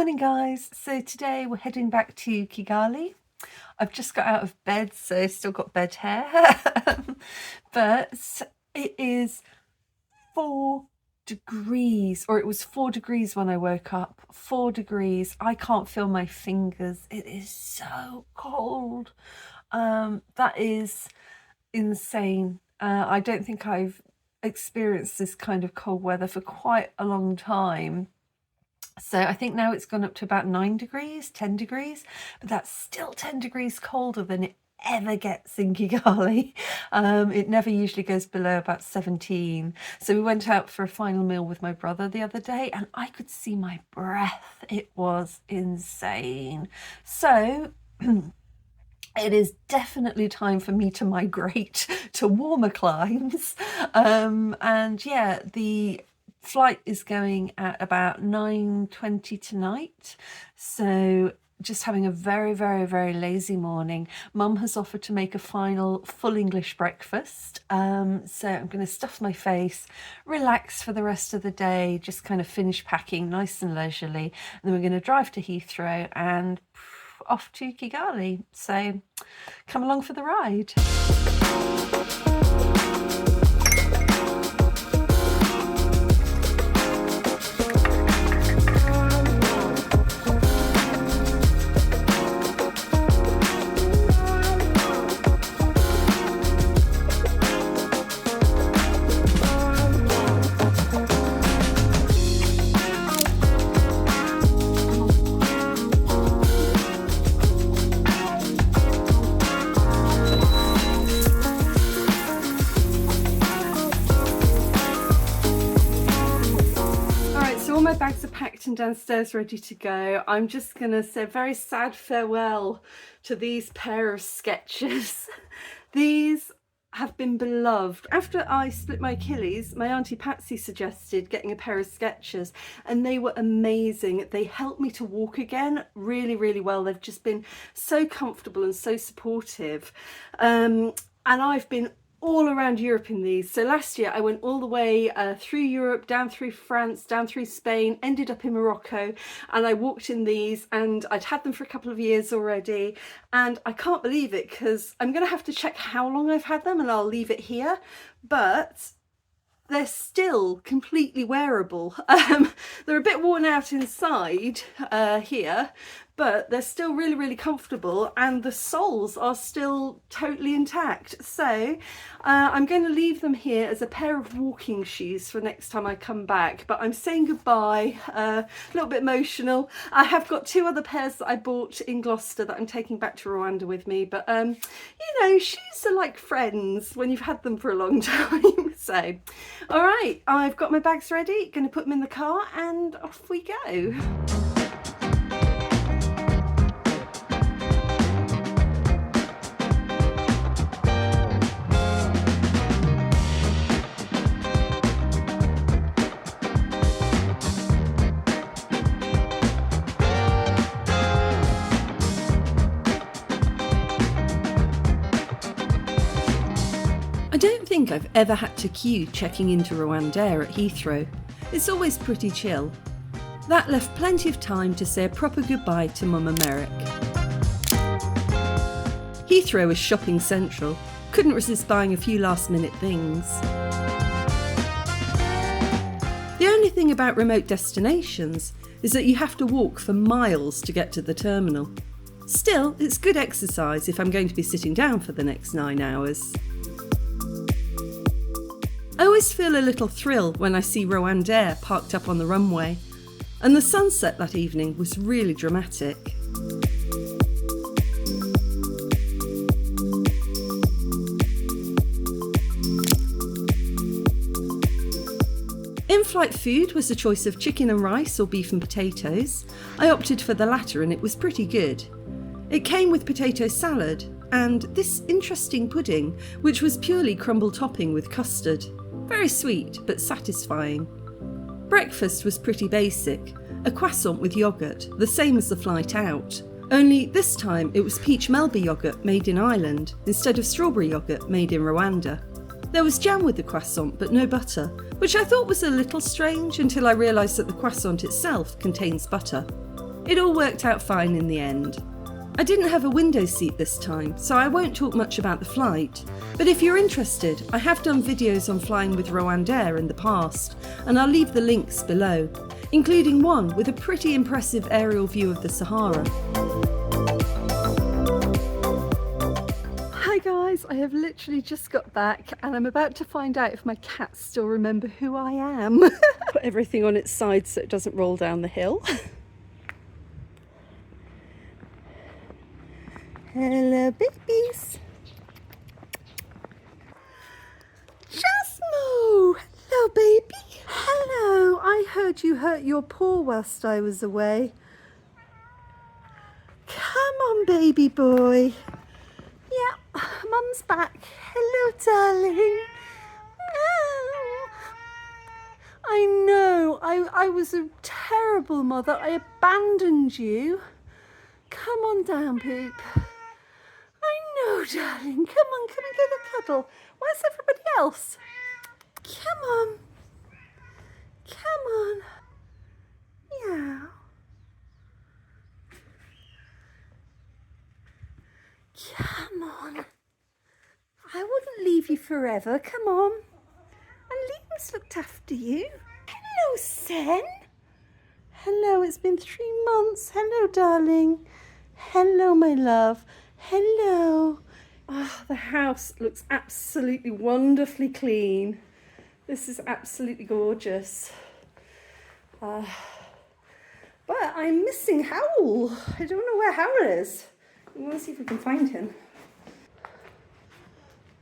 Morning guys, so today we're heading back to Kigali. I've just got out of bed, so still got bed hair, but it is 4 degrees, or it was 4 degrees when I woke up. 4 degrees, I can't feel my fingers, it is so cold. That is insane. I don't think I've experienced this kind of cold weather for quite a long time. So I think now it's gone up to about 9 degrees, 10 degrees, but that's still 10 degrees colder than it ever gets in Kigali. It never usually goes below about 17. So we went out for a final meal with my brother the other day and I could see my breath. It was insane. So it is definitely time for me to migrate to warmer climes. And yeah, the flight is going at about 9:20 tonight, so just having a very lazy morning. Mum has offered to make a final full English breakfast, so I'm going to stuff my face, relax for the rest of the day, just kind of finish packing nice and leisurely, and then we're going to drive to Heathrow and off to Kigali. So come along for the ride. My bags are packed and downstairs ready to go. I'm just gonna say a very sad farewell to these pair of Skechers. These have been beloved. After I split my Achilles, my auntie Patsy suggested getting a pair of Skechers and they were amazing. They helped me to walk again really well. They've just been so comfortable and so supportive. And I've been all around Europe in these. So last year I went all the way through Europe, down through France, down through Spain, ended up in Morocco, and I walked in these, and I'd had them for a couple of years already, and I can't believe it because I'm going to have to check how long I've had them and I'll leave it here, but they're still completely wearable. They're a bit worn out inside here, but they're still really comfortable and the soles are still totally intact. So I'm going to leave them here as a pair of walking shoes for next time I come back, but I'm saying goodbye, a little bit emotional. I have got 2 other pairs that I bought in Gloucester that I'm taking back to Rwanda with me, but you know, shoes are like friends when you've had them for a long time. So all right, I've got my bags ready, going to put them in the car and off we go. I don't think I've ever had to queue checking into RwandAir at Heathrow. It's always pretty chill. That left plenty of time to say a proper goodbye to Mum and Merrick. Heathrow is shopping central. Couldn't resist buying a few last minute things. The only thing about remote destinations is that you have to walk for miles to get to the terminal. Still, it's good exercise if I'm going to be sitting down for the next 9 hours. I always feel a little thrill when I see RwandAir parked up on the runway, and the sunset that evening was really dramatic. In-flight food was a choice of chicken and rice or beef and potatoes. I opted for the latter and it was pretty good. It came with potato salad and this interesting pudding, which was purely crumble topping with custard. Very sweet but satisfying. Breakfast was pretty basic, a croissant with yoghurt, the same as the flight out. Only this time it was peach Melba yoghurt made in Ireland instead of strawberry yoghurt made in Rwanda. There was jam with the croissant but no butter, which I thought was a little strange until I realised that the croissant itself contains butter. It all worked out fine in the end. I didn't have a window seat this time, so I won't talk much about the flight. But if you're interested, I have done videos on flying with RwandAir in the past, and I'll leave the links below, including one with a pretty impressive aerial view of the Sahara. Hi guys, I have literally just got back and I'm about to find out if my cats still remember who I am. Put everything on its side so it doesn't roll down the hill. Hello babies. Jasmo! Hello baby. Hello, I heard you hurt your paw whilst I was away. Come on baby boy. Yeah, Mum's back. Hello darling. Oh. I know, I was a terrible mother. I abandoned you. Come on down, Poop. I know, darling. Come on, get a cuddle. Where's everybody else? Come on. Come on. Yeah. Come on. I wouldn't leave you forever. Come on. And Liam's looked after you. Hello, Sen. Hello, it's been 3 months. Hello, darling. Hello, my love. Hello. Oh, the house looks absolutely wonderfully clean. This is absolutely gorgeous. But I'm missing Howl. I don't know where Howl is. I'm going to see if we can find him.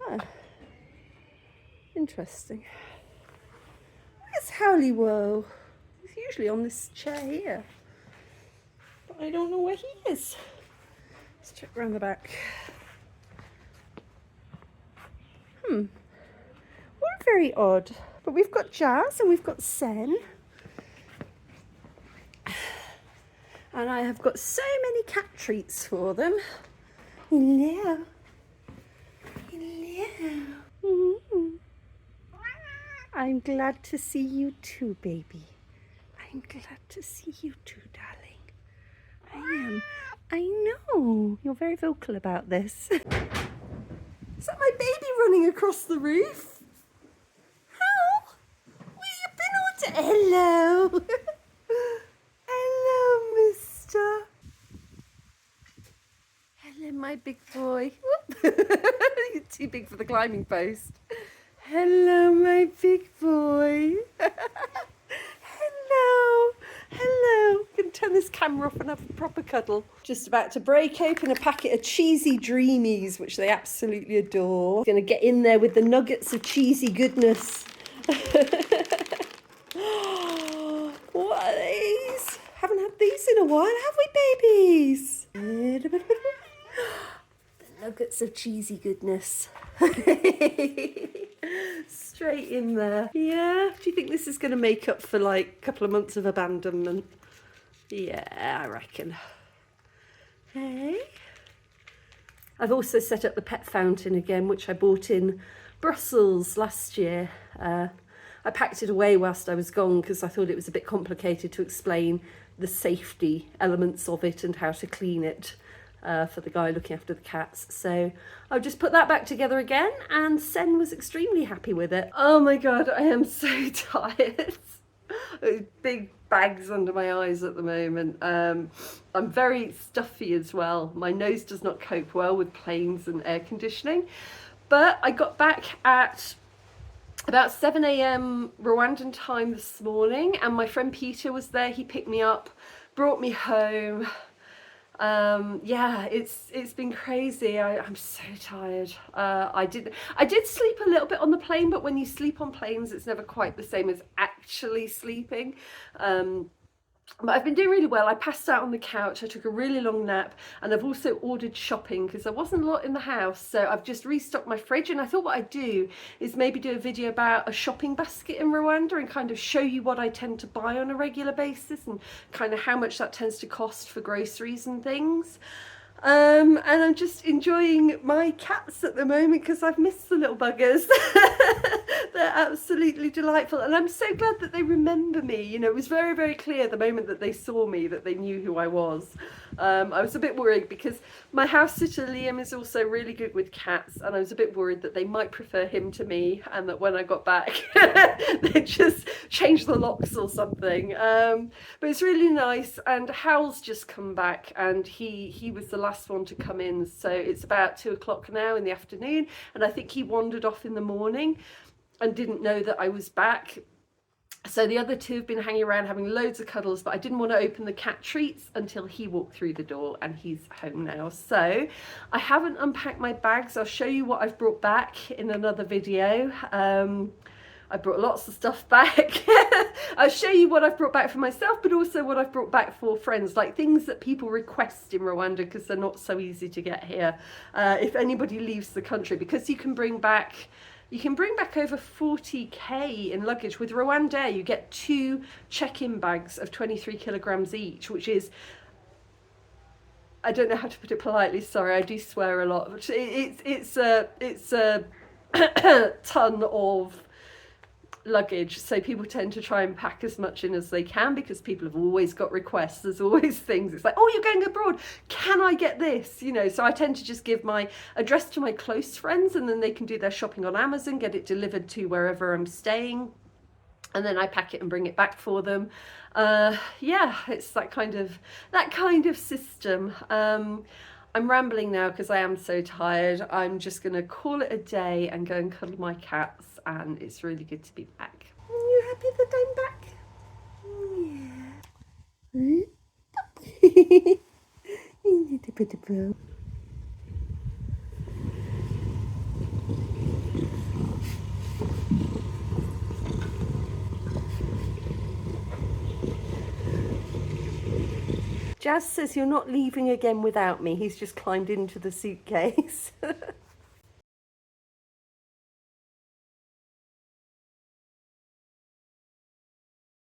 Oh, interesting. Where's Howly Woe? He's usually on this chair here. But I don't know where he is. Let's check around the back. Well, very odd. But we've got Jazz and we've got Sen. And I have got so many cat treats for them. Hello. Hello. Mm-hmm. I'm glad to see you too, baby. I'm glad to see you too, darling. I am. I know. You're very vocal about this. Is that my baby running across the roof? How? Where you been all day? Hello. Hello, mister. Hello, my big boy. You're too big for the climbing post. Hello, my big boy. Hello. Hello. I'm going to turn this camera off and have a proper cuddle. Just about to break open a packet of cheesy dreamies, which they absolutely adore. Going to get in there with the nuggets of cheesy goodness. What are these? Haven't had these in a while, have we, babies? The nuggets of cheesy goodness. Straight in there. Yeah, do you think this is going to make up for like a couple of months of abandonment? Yeah, I reckon. Hey. I've also set up the pet fountain again, which I bought in Brussels last year. I packed it away whilst I was gone because I thought it was a bit complicated to explain the safety elements of it and how to clean it for the guy looking after the cats. So I've just put that back together again and Sen was extremely happy with it. Oh my God, I am so tired. Big bags under my eyes at the moment. I'm very stuffy as well. My nose does not cope well with planes and air conditioning. But I got back at about 7 a.m. Rwandan time this morning and my friend Peter was there. He picked me up, brought me home. Yeah, it's been crazy. I'm so tired. I did sleep a little bit on the plane, but when you sleep on planes, it's never quite the same as actually sleeping. But I've been doing really well. I passed out on the couch, I took a really long nap, and I've also ordered shopping because there wasn't a lot in the house, so I've just restocked my fridge. And I thought what I'd do is maybe do a video about a shopping basket in Rwanda and kind of show you what I tend to buy on a regular basis and kind of how much that tends to cost for groceries and things. And I'm just enjoying my cats at the moment because I've missed the little buggers. They're absolutely delightful, and I'm so glad that they remember me. You know, it was very, very clear the moment that they saw me that they knew who I was. I was a bit worried because my house sitter Liam is also really good with cats, and I was a bit worried that they might prefer him to me, and that when I got back they'd just change the locks or something. But it's really nice, and Hal's just come back, and he was the last one to come in, so it's about 2 o'clock now in the afternoon, and I think he wandered off in the morning and didn't know that I was back. So the other two have been hanging around having loads of cuddles, but I didn't want to open the cat treats until he walked through the door, and he's home now. So I haven't unpacked my bags. I'll show you what I've brought back in another video. I brought lots of stuff back. I'll show you what I've brought back for myself, but also what I've brought back for friends, like things that people request in Rwanda because they're not so easy to get here. If anybody leaves the country, because you can bring back over 40k in luggage. With RwandAir, you get 2 check-in bags of 23 kilograms each, which is, I don't know how to put it politely, sorry, I do swear a lot. It's a ton of luggage, so people tend to try and pack as much in as they can because people have always got requests. There's always things, it's like, oh, you're going abroad, can I get this, you know? So I tend to just give my address to my close friends, and then they can do their shopping on Amazon, get it delivered to wherever I'm staying, and then I pack it and bring it back for them. Yeah, it's that kind of system. I'm rambling now because I am so tired. I'm just going to call it a day and go and cuddle my cats, and it's really good to be back. Are you happy that I'm back? Yeah. Jazz says you're not leaving again without me. He's just climbed into the suitcase.